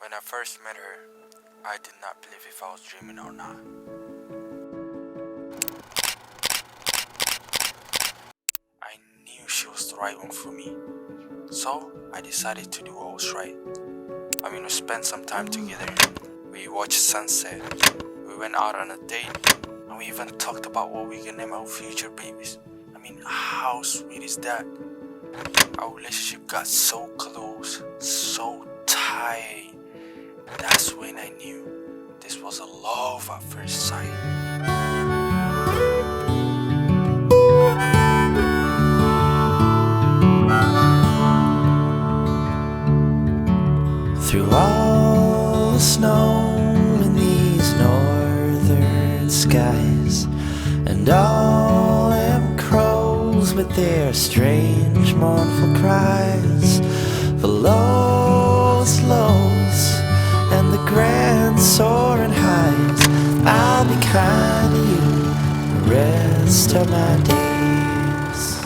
When I first met her, I did not believe if I was dreaming or not. I knew she was the right one for me, so I decided to do what was right. We spent some time together. We watched sunset, we went out on a date, and we even talked about what we can name our future babies. How sweet is that? Our relationship got so close, so tight. That's when I knew this was a love at first sight. Through all the snow in these northern skies, and all them crows with their strange mournful cries, the lowest lows and the grand soaring highs, I'll be kind to you the rest of my days.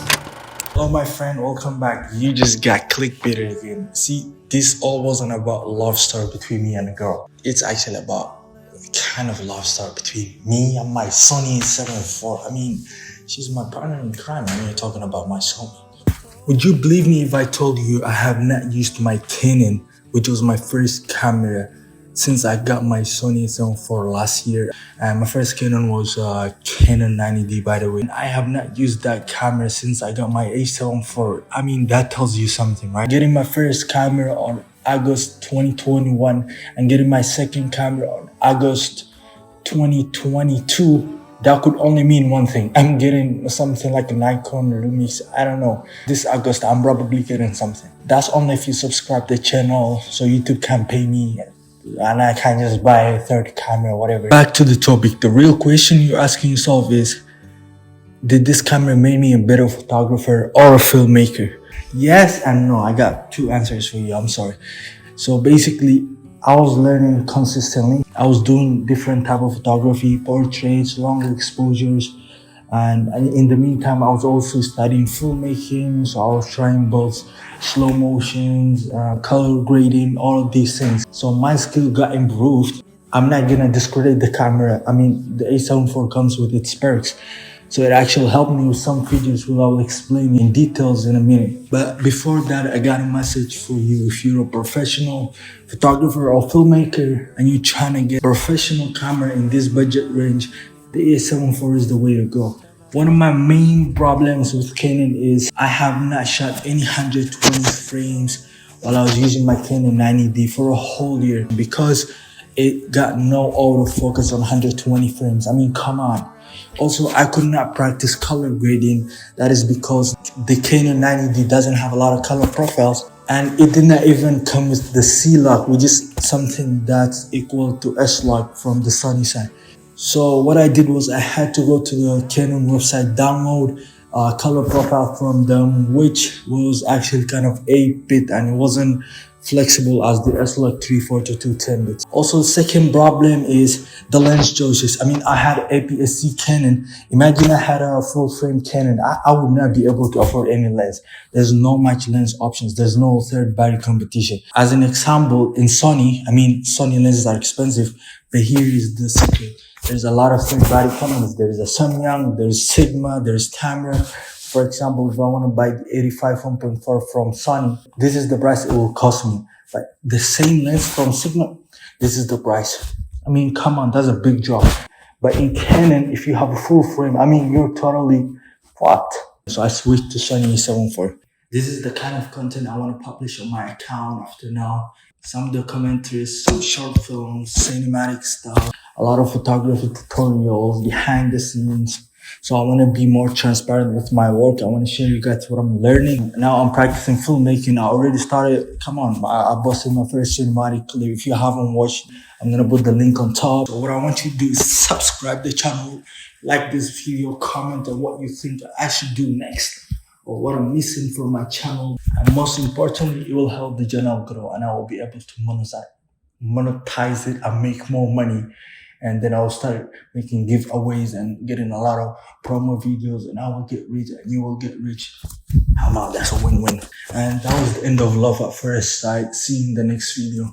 Hello my friend, welcome back. You just got clickbaited again. See, this all wasn't about a love story between me and a girl. It's actually about a kind of love story between me and my Sony A7iv. She's my partner in crime and you're talking about my Sony. Would you believe me if I told you I have not used my Canon, which was my first camera, since I got my Sony A7iv last year? And my first Canon was Canon 90D, by the way. I have not used that camera since I got my A7iv. That tells you something, right? Getting my first camera on August 2021 and getting my second camera on August 2022, that could only mean one thing. I'm getting something like a Nikon Lumix. I don't know. This August, I'm probably getting something. That's only if you subscribe to the channel so YouTube can pay me and I can just buy a third camera or whatever. Back to the topic. The real question you're asking yourself is, did this camera make me a better photographer or a filmmaker? Yes and no. I got two answers for you. I'm sorry. So basically, I was learning consistently. I was doing different type of photography, portraits, long exposures, and in the meantime, I was also studying filmmaking. So I was trying both slow motions, color grading, all of these things. So my skill got improved. I'm not gonna discredit the camera. The A7iv comes with its perks. So it actually helped me with some features which I will explain in details in a minute. But before that, I got a message for you. If you're a professional photographer or filmmaker and you're trying to get a professional camera in this budget range, the A7iv is the way to go. One of my main problems with Canon is I have not shot any 120 frames while I was using my Canon 90D for a whole year because it got no autofocus on 120 frames. Come on. Also, I could not practice color grading. That is because the Canon 90D doesn't have a lot of color profiles, and it did not even come with the C-Lock, which is something that's equal to S-Lock from the Sony side. So what I did was I had to go to the Canon website, download a color profile from them, which was actually kind of 8-bit and it wasn't flexible as the S-Log 340 to 10 bits. Also, the second problem is the lens choices. I had APS-C Canon. Imagine I had a full frame Canon. I would not be able to afford any lens. There's no much lens options. There's no third body competition. As an example, in Sony, Sony lenses are expensive, but here is the secret. There's a lot of third body companies. There's a Samyang, there's Sigma, there's Tamron. For example, if I want to buy the 85 1.4 from Sony, this is the price it will cost me. But the same lens from Sigma, this is the price. Come on, that's a big drop. But in Canon, if you have a full frame, you're totally fucked. So I switched to Sony A7iv. This is the kind of content I want to publish on my account after now. Some documentaries, some short films, cinematic stuff, a lot of photography tutorials, behind the scenes. So I want to be more transparent with my work. I want to share you guys what I'm learning. Now I'm practicing filmmaking. I already started. Come on, I busted my first cinematic clip. If you haven't watched, I'm going to put the link on top. So what I want you to do is subscribe to the channel, like this video, comment on what you think I should do next or what I'm missing from my channel. And most importantly, it will help the channel grow and I will be able to monetize it and make more money. And then I'll start making giveaways and getting a lot of promo videos and I will get rich and you will get rich. That's a win-win. And that was the end of Love at First Sight. See you in the next video.